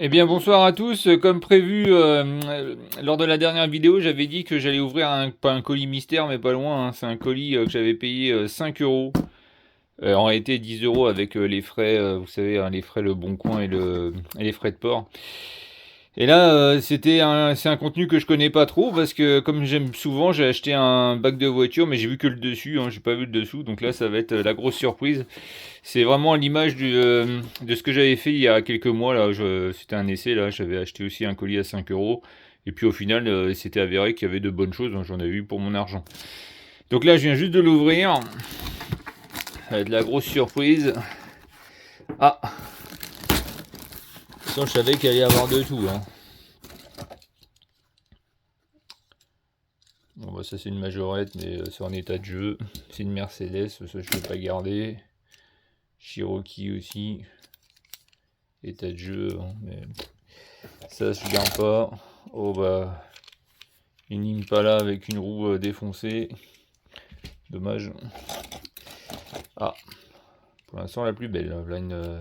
Eh bien bonsoir à tous, comme prévu lors de la dernière vidéo j'avais dit que j'allais ouvrir pas un colis mystère mais pas loin, hein. C'est un colis que j'avais payé 5 euros, en réalité 10 euros avec les frais, vous savez, hein, les frais Le Bon Coin et les frais de port. Et là c'est un contenu que je connais pas trop parce que comme j'aime souvent j'ai acheté un bac de voiture mais j'ai vu que le dessus, hein, j'ai pas vu le dessous, donc là ça va être la grosse surprise. C'est vraiment l'image de ce que j'avais fait il y a quelques mois. Là, c'était un essai. Là, j'avais acheté aussi un colis à 5 euros. Et puis au final, il s'était avéré qu'il y avait de bonnes choses. J'en avais eu pour mon argent. Donc là, je viens juste de l'ouvrir. Ça va être la grosse surprise. Ah, sinon, je savais qu'il allait y avoir de tout. Hein. Bon, bah, ça, c'est une majorette, mais c'est en état de jeu. C'est une Mercedes. Ça, je ne peux pas garder. Cherokee aussi. État de jeu. Hein, mais ça, je garde pas. Oh, bah. Une Impala avec une roue défoncée. Dommage. Ah, pour l'instant la plus belle. Là, une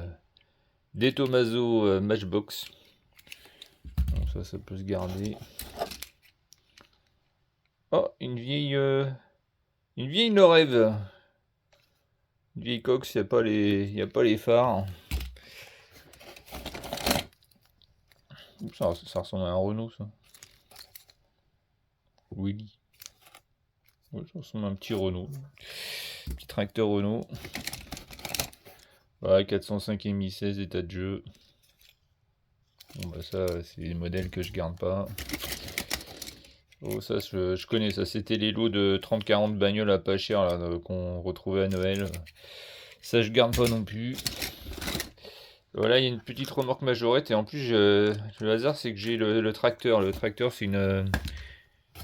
De Tomaso Matchbox. Donc ça peut se garder. Oh, une vieille Norève. Une vieille Cox, y a pas les phares. Oups, ça ressemble à un Renault, ça. Willy. Ouais, ça ressemble à un petit Renault. Petit tracteur Renault. Voilà, 405 MI16, état de jeu. Bon bah ça, c'est des modèles que je garde pas. Oh ça je connais, ça c'était les lots de 30-40 bagnoles à pas cher là, qu'on retrouvait à Noël. Ça je garde pas non plus. Voilà, il y a une petite remorque majorette et en plus le hasard c'est que j'ai le tracteur. Le tracteur c'est une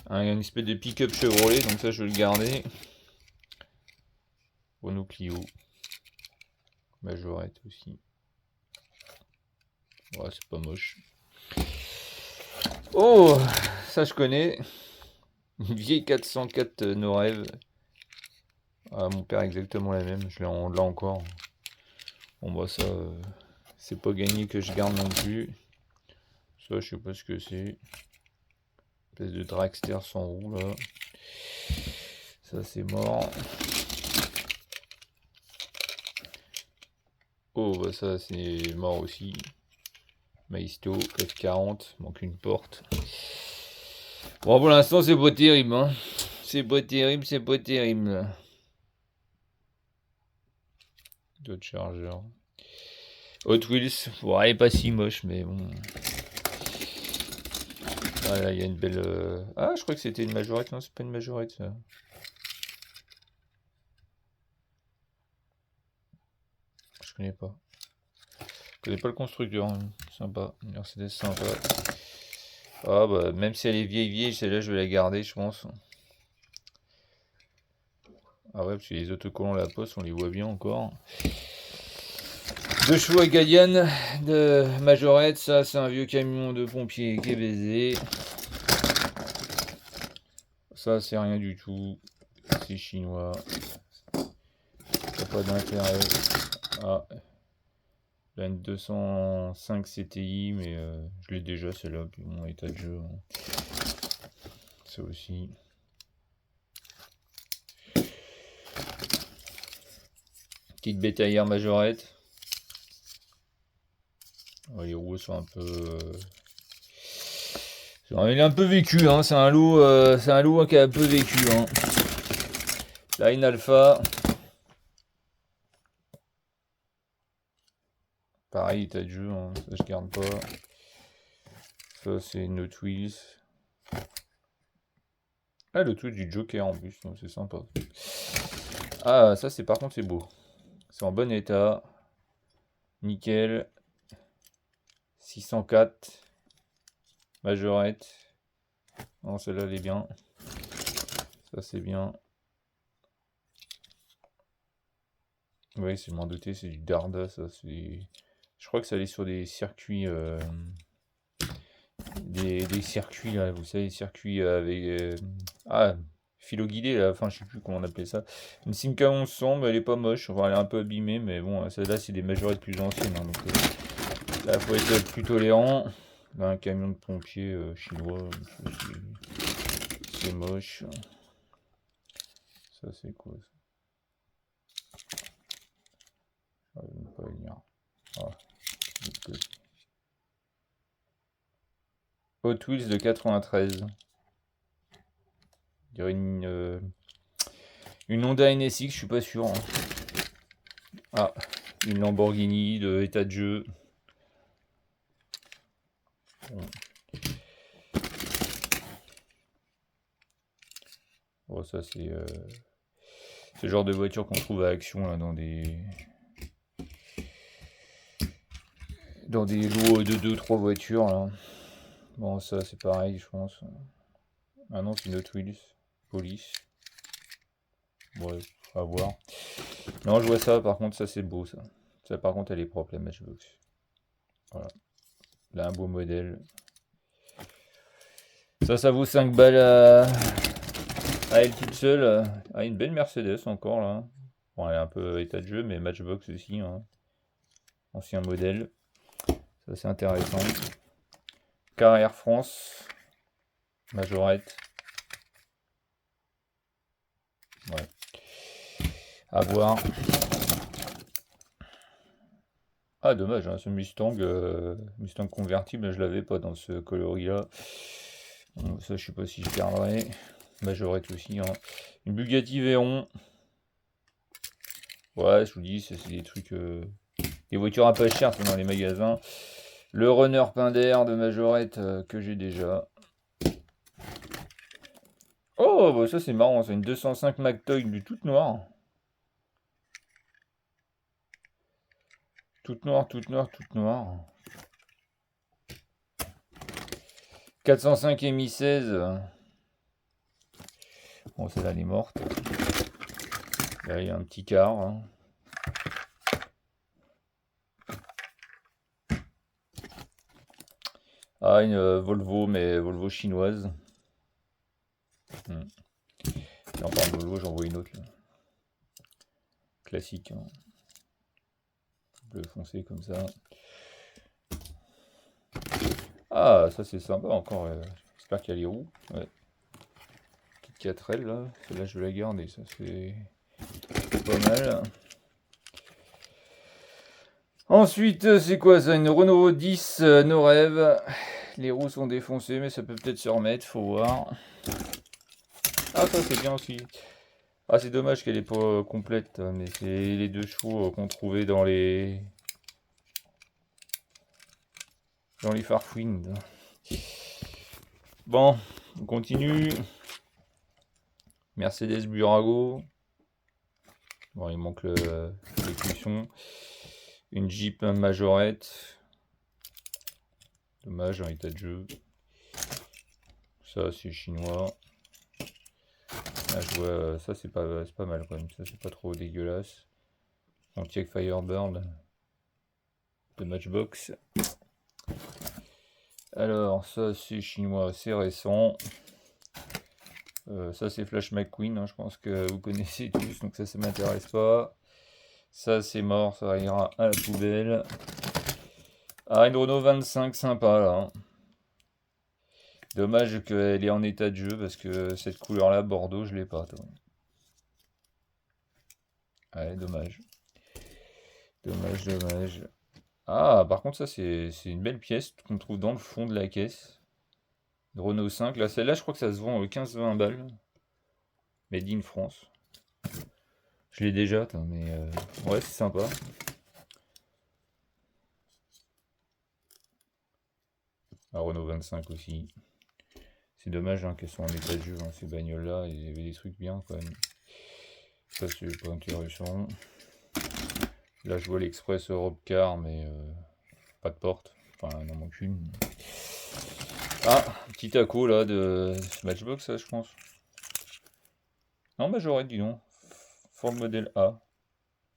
espèce de pick-up Chevrolet, donc ça je vais le garder. Renault Clio. Majorette aussi. Ouais, c'est pas moche. Oh, ça je connais. Une vieille 404 Norève. Ah, mon père exactement la même, on l'a encore. Bon bah ça, c'est pas gagné que je garde non plus. Ça, je sais pas ce que c'est. Espèce de dragster sans roue là. Ça c'est mort. Oh bah ça c'est mort aussi. Maisto F40, manque une porte. Bon pour l'instant c'est pas terrible hein. C'est pas terrible, c'est pas terrible. D'autres chargeurs. Hot Wheels, bon, elle est pas si moche mais bon. Ah là il y a une belle. Ah je crois que c'était une majorette, non c'est pas une majorette ça. Je connais pas. Je connais pas le constructeur, hein. Sympa, une Mercedes sympa. Ah bah même si elle est vieille, celle-là je vais la garder je pense. Ah ouais parce que les autocollants à la poste on les voit bien encore. 2 chevaux Galian de majorette, ça c'est un vieux camion de pompier qui est baisé. Ça c'est rien du tout, c'est chinois. Ça pas d'intérêt. Ah, là une 205 CTI mais je l'ai déjà celle-là, puis mon état de jeu. Hein. Ça aussi. Petite bétaillère majorette. Oh, les roues sont un peu. Il est un peu vécu, hein. C'est un lot qui a un peu vécu. Hein. Là, une alpha. Pareil, état de jeu, hein. Ça je garde pas. Ça c'est une Hot Wheels. Ah, le truc du Joker en plus, donc c'est sympa. Ah, ça c'est par contre c'est beau. C'est en bon état. Nickel. 604. Majorette. Non, celle-là elle est bien. Ça c'est bien. Oui, c'est m'en douter, c'est du Darda, ça c'est. Je crois que ça allait sur des circuits. Des circuits là, vous savez, des circuits avec. Ah, philo-guidé là, enfin je sais plus comment on appelait ça. Une Simca 1100, mais elle est pas moche, enfin elle est un peu abîmée, mais bon, celle-là c'est des majorettes plus anciennes. Hein, donc, Là, faut être plus tolérant. Là, un camion de pompiers chinois, c'est moche. Ça, c'est quoi ça? Je ne vais pas lire. Ah, Hot Wheels de 93. Je dirais une Honda NSX, je suis pas sûr. Hein. Ah, une Lamborghini de état de jeu. Bon. Oh, ça c'est ce genre de voiture qu'on trouve à Action là, dans des lots de 2-3 voitures là. Bon, ça c'est pareil, je pense. Ah non, c'est une Hot Wheels Police. Ouais, à voir. Non, je vois ça, par contre, ça c'est beau ça. Ça par contre, elle est propre la Matchbox. Voilà. Là, un beau modèle. Ça vaut 5 balles à elle toute seule. Ah, une belle Mercedes encore là. Bon, elle est un peu état de jeu, mais Matchbox aussi. Hein. Ancien modèle. Ça c'est intéressant. Carrière France. Majorette. Ouais. À voir. Ah dommage, hein, ce Mustang, Mustang convertible, je l'avais pas dans ce coloris là. Bon, ça je sais pas si je garderai. Majorette aussi. Hein. Une Bugatti Veyron. Ouais, je vous dis, c'est des trucs. Des voitures à pas cher dans les magasins. Le Runner Pinder de Majorette que j'ai déjà. Oh, bah ça c'est marrant, c'est une 205 McToy du toute noire. Toute noire, toute noire, toute noire. 405 Mi 16. Bon, celle-là, elle est morte. Là, il y a un petit quart. Hein. Ah, une Volvo, mais Volvo chinoise. Si on parle de Volvo, j'en vois une autre. Là. Classique. Hein. Bleu foncé comme ça. Ah, ça c'est sympa encore. J'espère qu'il y a les roues. Ouais. Petite 4L là. Celle-là, je vais la garder. Ça c'est pas mal. Ensuite, c'est quoi ça? Une Renault 10 No Rêve. Les roues sont défoncées, mais ça peut peut-être se remettre, faut voir. Ah, ça c'est bien aussi. Ah, c'est dommage qu'elle est pas complète, mais c'est les deux chevaux qu'on trouvait dans les Farfwind. Bon, on continue. Mercedes Burago. Bon, il manque l'écusson. Une Jeep Majorette. Dommage, en état de jeu. Ça, c'est chinois. Là, je vois, ça, c'est pas mal quand même. Ça, c'est pas trop dégueulasse. Pontiac Firebird de Matchbox. Alors, ça, c'est chinois, c'est récent. Ça, c'est Flash McQueen. Hein, je pense que vous connaissez tous, donc ça m'intéresse pas. Ça, c'est mort, ça ira à la poubelle. Ah, une Renault 25, sympa, là. Hein. Dommage qu'elle est en état de jeu, parce que cette couleur-là, Bordeaux, je l'ai pas. Toi. Ouais, dommage. Dommage, dommage. Ah, par contre, ça, c'est une belle pièce qu'on trouve dans le fond de la caisse. Renault 5. Là, celle-là, je crois que ça se vend 15-20 balles. Made in France. Je l'ai déjà, mais ouais, c'est sympa. La Renault 25 aussi. C'est dommage hein, qu'elles soient en état de jeu, hein, ces bagnoles-là. Il y avait des trucs bien quand même. Ça, c'est pas intéressant. Là, je vois l'Express Europe Car, mais pas de porte. Enfin, il en manque une. Ah, petit taco là de Matchbox, ça, je pense. Non, Majorette, dis donc. Ford modèle A.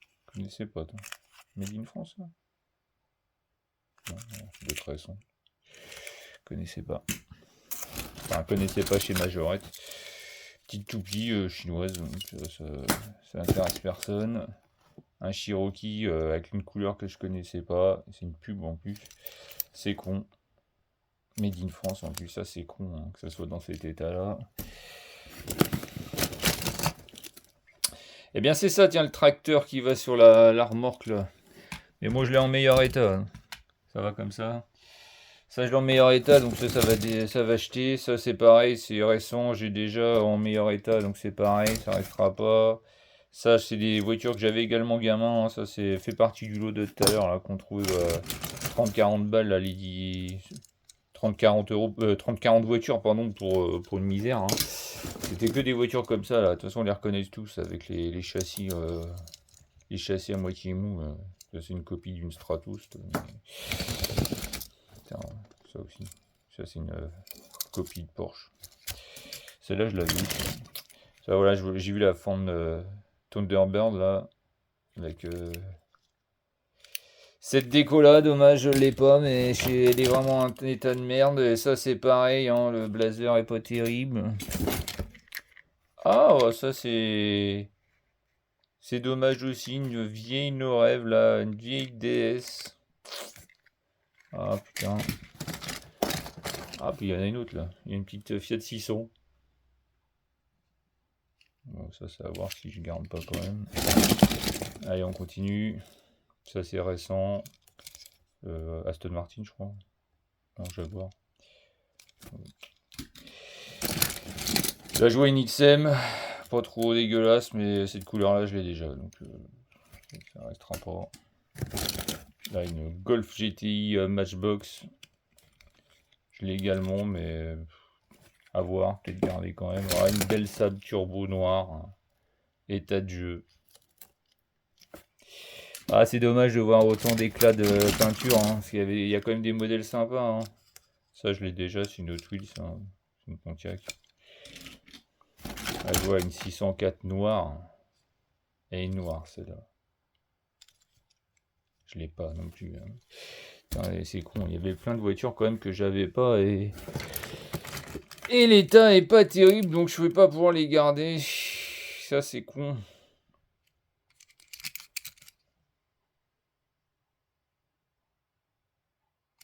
Je connaissais pas, toi. Made in France, là non, de toute façon. Je connaissais pas. Enfin, connaissais pas chez Majorette. Petite toupie chinoise, ça intéresse personne. un Cherokee avec une couleur que je connaissais pas. C'est une pub en plus. C'est con. Made in France en plus, ça c'est con hein, que ça soit dans cet état-là. Eh bien c'est ça, tiens, le tracteur qui va sur la remorque là. Mais moi je l'ai en meilleur état. Hein. Ça va comme ça. Ça je l'ai en meilleur état, donc ça va jeter. Ça c'est pareil, c'est récent, j'ai déjà en meilleur état, donc c'est pareil, ça restera pas. Ça c'est des voitures que j'avais également gamin, hein. Ça c'est fait partie du lot de tout à l'heure là qu'on trouve 30-40 balles là, les 30-40 euros, 30-40 voitures pardon pour une misère. Hein. C'était que des voitures comme ça là. De toute façon on les reconnaît tous avec les châssis à moitié mou. Ça c'est une copie d'une Stratos. Putain, ça aussi. Ça c'est une copie de Porsche. Celle-là je l'avais vue. Ça voilà, j'ai vu la forme Thunderbird là avec cette déco là, dommage je l'ai pas, mais elle est vraiment un état de merde. Et ça c'est pareil, hein, le blazer est pas terrible. Ah ouais, ça c'est dommage aussi, une vieille no rêve là, une vieille DS. Ah putain. Ah puis il y en a une autre là, il y a une petite Fiat 600. Bon ça c'est à voir si je garde pas quand même. Allez on continue. Ça c'est récent. Aston Martin je crois. Non Jaguar. Là je vois une XM. Pas trop dégueulasse mais cette couleur là je l'ai déjà. Donc ça restera pas. Là une Golf GTI Matchbox. Je l'ai également mais à voir. Peut-être garder quand même. Ah, une belle Saab turbo noire. Hein. État de jeu. Ah, c'est dommage de voir autant d'éclats de peinture, hein, parce qu'il y a quand même des modèles sympas. Hein. Ça, je l'ai déjà, c'est une Hot Wheels, hein, c'est une Pontiac. Ah, je vois une 604 noire. Et une noire, celle-là. Je l'ai pas non plus. Hein. C'est con, il y avait plein de voitures quand même que j'avais pas et l'état est pas terrible, donc je ne vais pas pouvoir les garder. Ça, c'est con.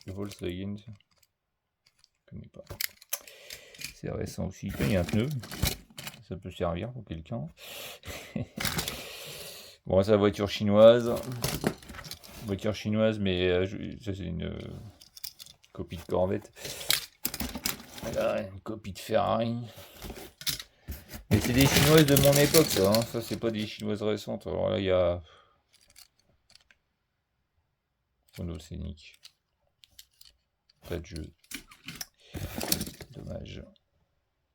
Volkswagen, je connais pas. C'est récent aussi. Il y a un pneu. Ça peut servir pour quelqu'un. Bon, c'est la voiture chinoise. Voiture chinoise, mais ça c'est une copie de Corvette. Là, une copie de Ferrari. Mais c'est des chinoises de mon époque, ça. Hein. Ça, c'est pas des chinoises récentes. Alors là, il y a Renault Scénic. Pas de jeu. Dommage.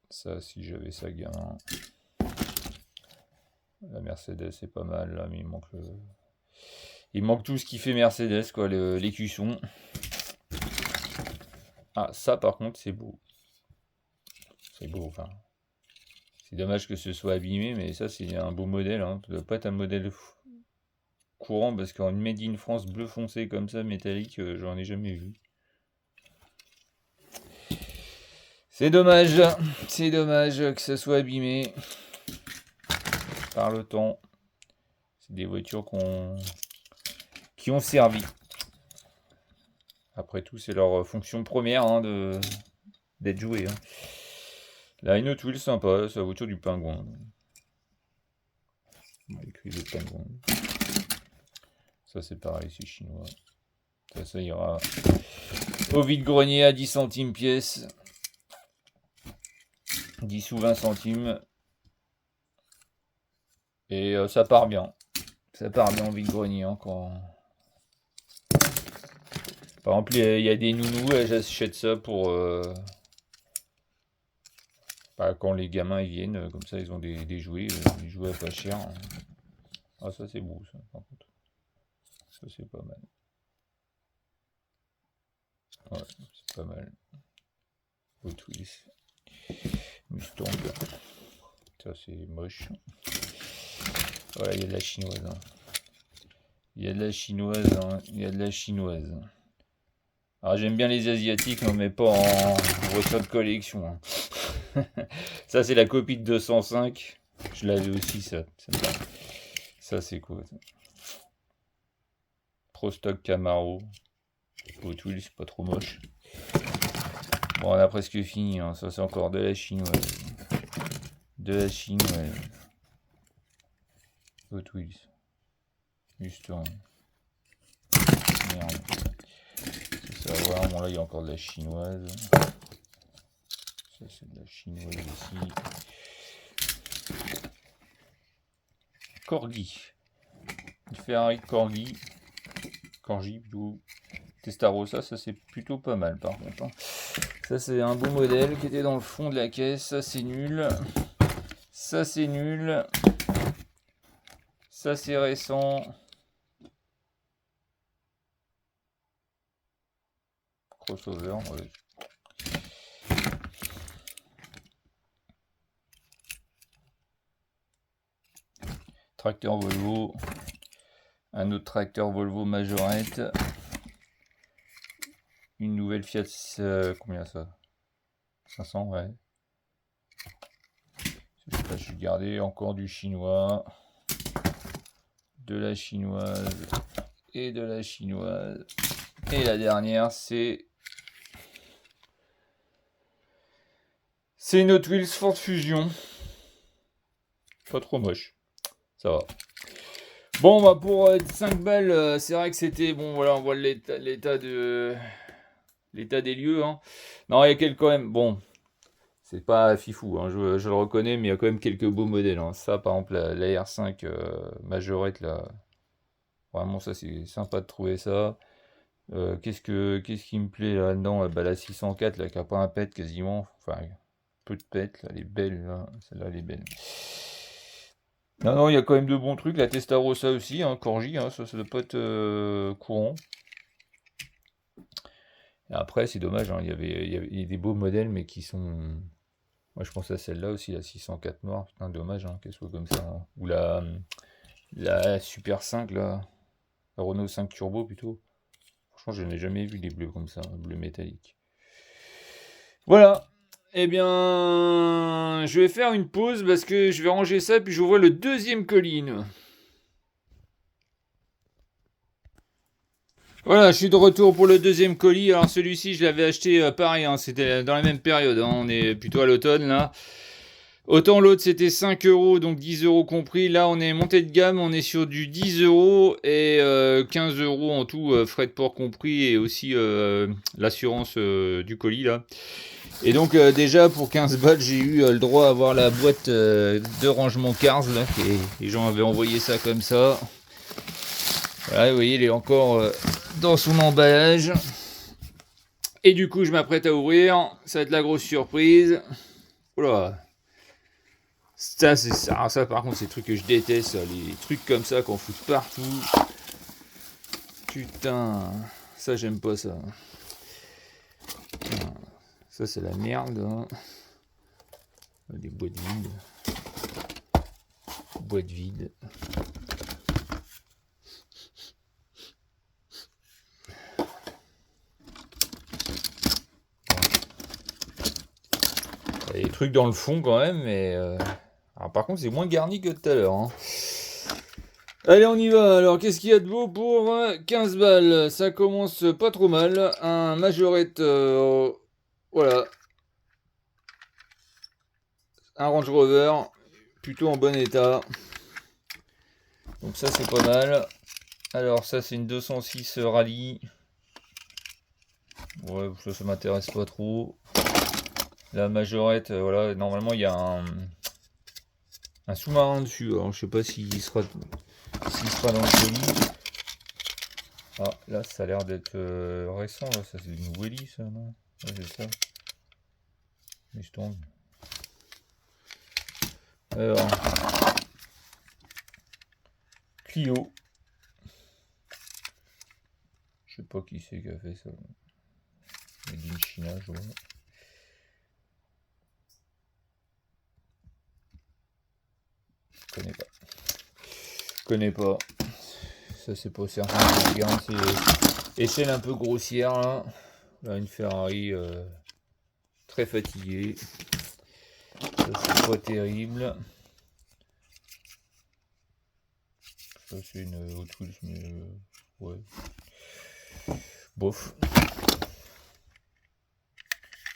Ça, si j'avais ça gamin. La Mercedes, c'est pas mal, là, mais il manque tout ce qui fait Mercedes, quoi, l'écusson. Ah, ça, par contre, c'est beau. C'est beau, enfin. C'est dommage que ce soit abîmé, mais ça, c'est un beau modèle. Hein. Ça doit pas être un modèle courant, parce qu'en Made in France bleu foncé comme ça, métallique, j'en ai jamais vu. C'est dommage que ça soit abîmé par le temps. C'est des voitures qui ont servi. Après tout, c'est leur fonction première hein, d'être joué. Hein. Là, une Hot Wheels sympa, c'est la voiture du pingouin. On a écrit le pingouin. Ça, c'est pareil, c'est chinois. Ça ira au vide-grenier à 10 centimes pièce. 10 ou 20 centimes. Et ça part bien. Ça part bien au vide-grenier. Hein, quand... Par exemple, il y a des nounous, j'achète ça pour... quand les gamins ils viennent, comme ça ils ont des jouets à pas cher. Hein. Ah ça c'est beau ça par contre. Ça c'est pas mal. Ouais, c'est pas mal. Hot Wheels. Mustang. Ça c'est moche. Voilà, il y a de la chinoise. Hein. Il y a de la chinoise. Hein. Il y a de la chinoise. Alors j'aime bien les asiatiques, mais pas en voiture de collection. Hein. Ça c'est la copie de 205. Je l'avais aussi ça. Ça c'est quoi ça. Crostock Camaro. Hot Wheels, c'est pas trop moche. Bon, on a presque fini, hein. Ça c'est encore de la chinoise. De la chinoise. Hot Wheels. Justement. Merde. C'est ça, voilà. Bon, là il y a encore de la chinoise. Ça c'est de la chinoise ici. Corgi. Une Ferrari Corgi. Corgi plutôt. Testarossa, ça c'est plutôt pas mal par contre. Hein. Ça c'est un beau modèle qui était dans le fond de la caisse. Ça c'est nul. Ça c'est nul. Ça c'est récent. Crossover, ouais. Tracteur Volvo. Un autre tracteur Volvo Majorette. Une nouvelle Fiat, combien ça? 500, ouais. Je sais pas, je vais garder encore du chinois. De la chinoise. Et de la chinoise. Et la dernière, c'est une Hot Wheels Ford Fusion. Pas trop moche. Ça va. Bon, bah pour 5 balles, c'est vrai que c'était... Bon, voilà, on voit l'état des lieux. Hein. Non, il y a quelques quand même... Bon, c'est pas fifou, hein, je le reconnais, mais il y a quand même quelques beaux modèles. Hein. Ça, par exemple, la R5 Majorette, là... Vraiment, ça, c'est sympa de trouver ça. Qu'est-ce qui me plaît là-dedans? Bah, la 604, là, qui a pas un pet quasiment. Enfin, peu de pet, là, elle est belle, là. Celle-là, elle est belle. Non, il y a quand même de bons trucs. La Testarossa aussi, hein, Corgi, hein, ça doit pas être courant. Et après, c'est dommage, hein, il y avait des beaux modèles, mais qui sont... Moi, je pense à celle-là aussi, la 604 noire. Putain, dommage qu'elle soit comme ça. Hein. Ou la Super 5, là. La Renault 5 Turbo, plutôt. Franchement, je n'ai jamais vu des bleus comme ça, bleu métallique. Voilà. Eh bien, je vais faire une pause parce que je vais ranger ça, puis j'ouvre le deuxième colis. Voilà, je suis de retour pour le deuxième colis. Alors celui-ci, je l'avais acheté pareil, hein, c'était dans la même période. Hein, on est plutôt à l'automne là. Autant l'autre c'était 5 euros, donc 10 euros compris. Là, on est monté de gamme, on est sur du 10 euros et 15 euros en tout, frais de port compris, et aussi l'assurance du colis là. Et donc déjà pour 15 balles, j'ai eu le droit à avoir la boîte de rangement Cars là. Et les gens avaient envoyé ça comme ça. Voilà, vous voyez, il est encore dans son emballage. Et du coup, je m'apprête à ouvrir. Ça va être la grosse surprise. Oula. Ça, c'est ça. Alors ça, par contre, c'est des trucs que je déteste. Ça. Les trucs comme ça qu'on fout partout. Putain. Ça, j'aime pas ça. Ça, c'est la merde. Hein. Des boîtes vides. Boîtes vides. Il y a des trucs dans le fond quand même, mais... Alors par contre, c'est moins garni que tout à l'heure. Hein. Allez, on y va. Alors, qu'est-ce qu'il y a de beau pour 15 balles? Ça commence pas trop mal. Un Majorette... voilà. Un Range Rover. Plutôt en bon état. Donc ça, c'est pas mal. Alors, ça, c'est une 206 Rallye. Ouais, ça m'intéresse pas trop. La Majorette, voilà, normalement il y a un sous-marin dessus. Alors je sais pas s'il sera dans le colis. Ah, là ça a l'air d'être récent, là. Ça c'est une Welly, ça, non? Ouais, c'est ça. Mais je tombe. Alors, Clio. Je sais pas qui c'est qui a fait ça. Made in China, je vois. Connais pas. Ça c'est pas certain. Regarde, c'est échelle un peu grossière là. Là une Ferrari très fatiguée. Ça c'est pas terrible. Ça c'est une Hot Wheels, mais ouais. Bof.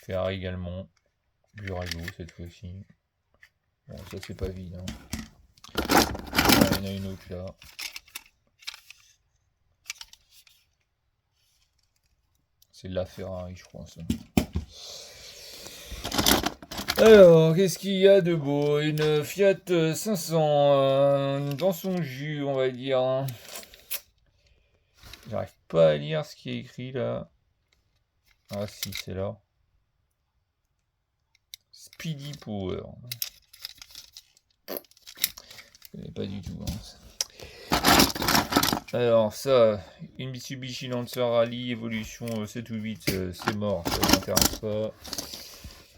Ferrari également. Burago cette fois-ci. Bon, ça c'est pas vide. Hein. Il y en a une autre là. C'est de la Ferrari, je crois, ça. Alors, qu'est-ce qu'il y a de beau? Une Fiat 500 dans son jus, on va dire. Hein. J'arrive pas à lire ce qui est écrit là. Ah si, c'est là. Speedy Power. Je connais pas du tout. Hein. Alors ça, une Mitsubishi Lancer Rally Evolution 7 ou 8, c'est mort, ça m'intéresse pas.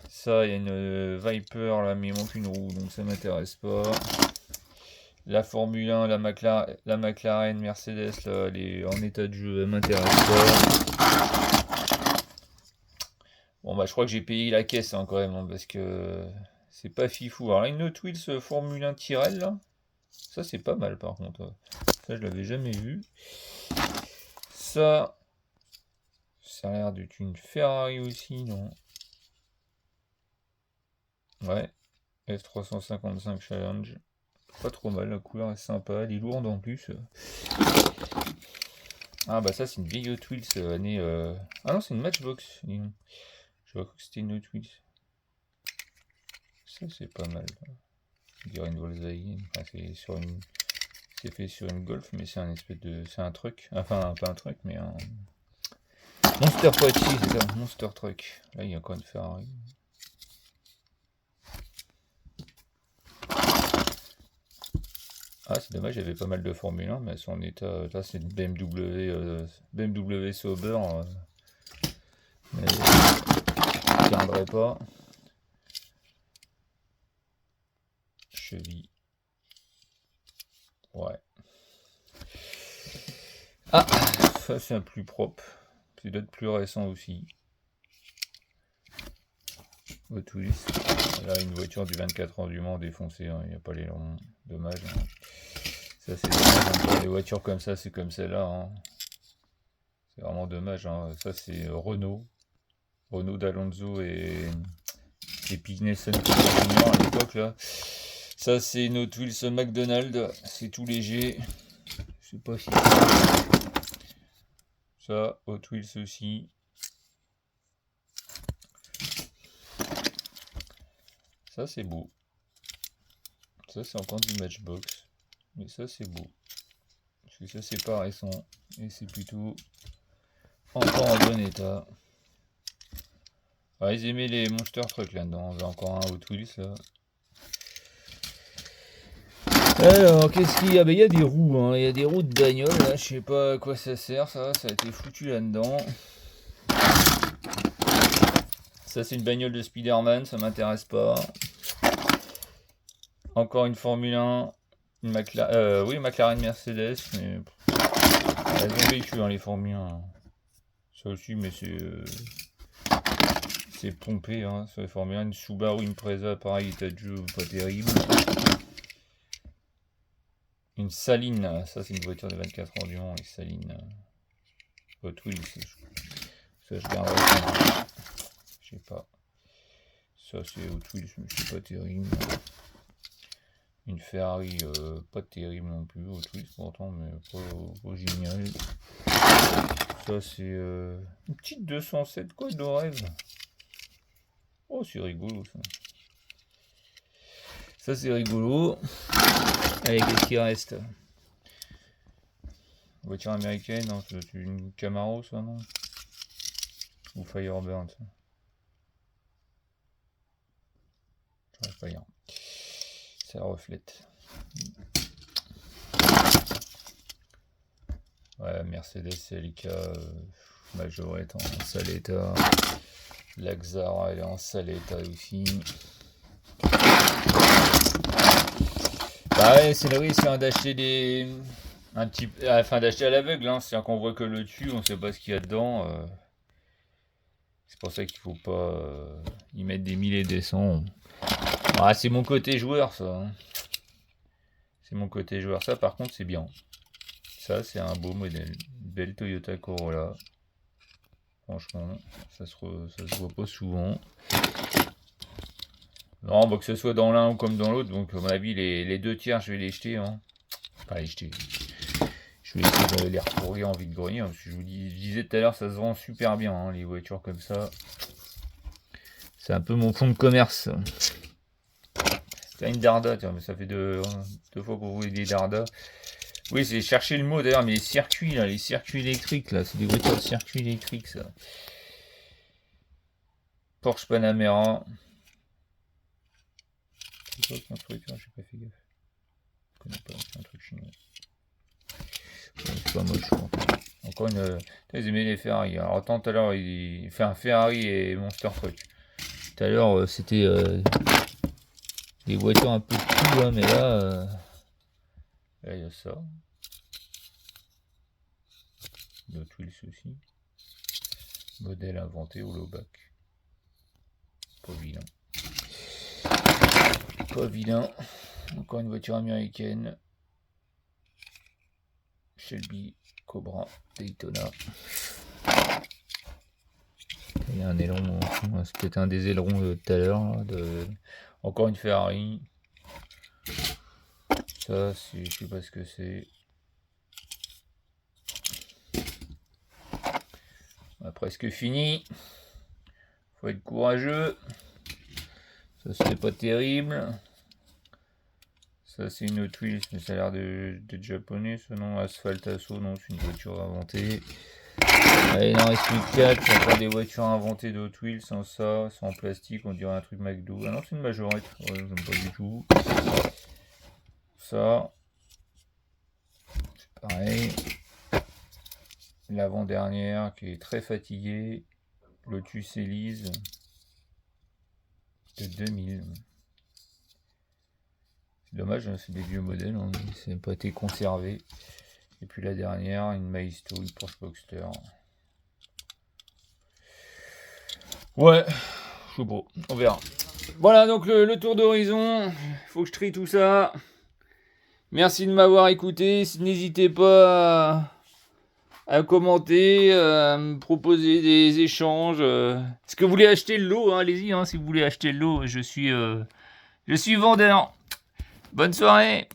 Ça, il y a une Viper là, mais il manque une roue, donc ça m'intéresse pas. La Formule 1, la McLaren, Mercedes, là, elle est en état de jeu, elle m'intéresse pas. Bon bah je crois que j'ai payé la caisse hein, quand même, hein, parce que c'est pas fifou. Alors là, une Hot Wheels Formule 1 Tyrrell, là, ça c'est pas mal par contre. Ça je l'avais jamais vu. Ça a l'air d'être une Ferrari aussi, non? Ouais, F355 Challenge. Pas trop mal, la couleur est sympa, elle est lourde en plus. Ah bah ça c'est une vieille Hot Wheels année... Ah non c'est une Matchbox. Je vois que c'était une Hot Wheels. Ça c'est pas mal. On dirait une Volkswagen. Enfin, c'est fait sur une Golf, mais c'est un espèce de... C'est un truck. Enfin pas un truck mais un... Monster Truck, c'est ça, Monster Truck. Là il y a encore une Ferrari. Ah, c'est dommage, il y avait pas mal de Formule 1, mais elles sont en état. Là, c'est une BMW Sauber. Mais je ne tiendrai pas. Cheville. Ouais. Ah, ça, c'est un plus propre. C'est d'autres plus récent aussi. Hot Wheels. Là, une voiture du 24 heures du Mans défoncée. Hein. Il n'y a pas les longs. Dommage. Hein. Ça, c'est dommage. Les voitures comme ça, c'est comme celle-là. Hein. C'est vraiment dommage. Hein. Ça, c'est Renault. Renault d'Alonso et Pignesen Junior à l'époque là. Ça c'est une Hot Wheels McDonald's, c'est tout léger. Je sais pas si ça, Hot Wheels aussi. Ça c'est beau. Ça c'est encore du Matchbox. Mais ça c'est beau. Parce que ça c'est pas récent. Et c'est plutôt encore en bon état. Ah, ils aimaient les Monster Truck là-dedans. On a encore un Hot Wheels là. Alors, qu'est-ce qu'il y a? Ben, il y a des roues, hein. Il y a des roues de bagnole là. Je sais pas à quoi ça sert, ça a été foutu là-dedans. Ça, c'est une bagnole de Spider-Man, ça m'intéresse pas. Encore une Formule 1. Une McLaren Mercedes, mais elles ont vécu hein, les Formule 1. Ça aussi, mais c'est pompé hein, sur les Formule 1. Une Subaru Impreza, pareil, état de jeu pas terrible. Une Saline, ça c'est une voiture de 24 heures du Mans, et Saline. Hot Wheels, ça je garderai ça. Je sais pas. Ça c'est Hot Wheels, mais c'est pas terrible. Une Ferrari, pas terrible non plus. Hot Wheels pourtant, mais pas génial. Ça c'est une petite 207 quoi de rêve. Oh c'est rigolo ça. Ça c'est rigolo. Allez, qu'est-ce qu'il reste? Voiture américaine, non, c'est une Camaro ça non? Ou Firebird ça? Je vais pas dire. Ça reflète. Ouais, Mercedes CLK Majorette en sale état. La Xara elle est en sale état aussi. Bah ouais, c'est le risque hein, d'acheter d'acheter à l'aveugle, hein. C'est-à-dire qu'on voit que le dessus, on sait pas ce qu'il y a dedans. C'est pour ça qu'il faut pas y mettre des milliers et des cents. Ah, c'est mon côté joueur ça. Hein. C'est mon côté joueur. Ça par contre c'est bien. Ça c'est un beau modèle. Une belle Toyota Corolla. Franchement, ça se voit pas souvent. Non, bah, que ce soit dans l'un ou comme dans l'autre, donc à mon avis, les 2 tiers, je vais les jeter. Hein. Enfin, les jeter. Je vais essayer de les retrouver en vide-grenier. Parce que je disais tout à l'heure, ça se vend super bien, hein, les voitures comme ça. C'est un peu mon fonds de commerce. Tiens, une Darda, tiens, mais ça fait 2 fois que vous voulez des Darda. Oui, c'est chercher le mot d'ailleurs, mais les circuits, là, les circuits électriques, là, c'est des voitures de circuits électriques, ça. Porsche Panamera. C'est quoi un truc, là, j'ai pas fait gaffe. Je connais pas, c'est un truc chinois. C'est pas moche, quoi. Encore une. Ils aimaient les Ferrari. Alors, autant tout à l'heure, il fait un Ferrari et Monster Truck. Tout à l'heure, c'était des voitures un peu de tout, hein, mais là, il y a ça. Hot Wheels aussi. Modèle inventé au Lobac. Pas vilain. Pas vilain. Encore une voiture américaine. Shelby, Cobra, Daytona. Il y a un aileron, c'est peut-être un des ailerons de tout à l'heure. Encore une Ferrari. Ça, je sais pas ce que c'est. On a presque fini. Faut être courageux. Ça, c'est pas terrible. Ça, c'est une Hot Wheels, mais ça a l'air de japonais, ce nom. Asphalt Asso, non, c'est une voiture inventée. Allez, il en reste plus que 4. C'est encore des voitures inventées de Hot Wheels sans ça. C'est en plastique, on dirait un truc McDo. Ah non, c'est une Majorette. Ouais, j'aime pas du tout. Ça. C'est pareil. L'avant-dernière qui est très fatiguée. Lotus Elise de 2000. C'est dommage, hein, c'est des vieux modèles, hein, ça n'a pas été conservé. Et puis la dernière, une Maisto, une Porsche Boxster. Ouais, je sais pas, on verra. Voilà donc le tour d'horizon. Faut que je trie tout ça. Merci de m'avoir écouté. N'hésitez pas à commenter, à me proposer des échanges. Est-ce que vous voulez acheter le lot, hein, allez-y, hein, si vous voulez acheter le lot, je suis vendeur. Bonne soirée.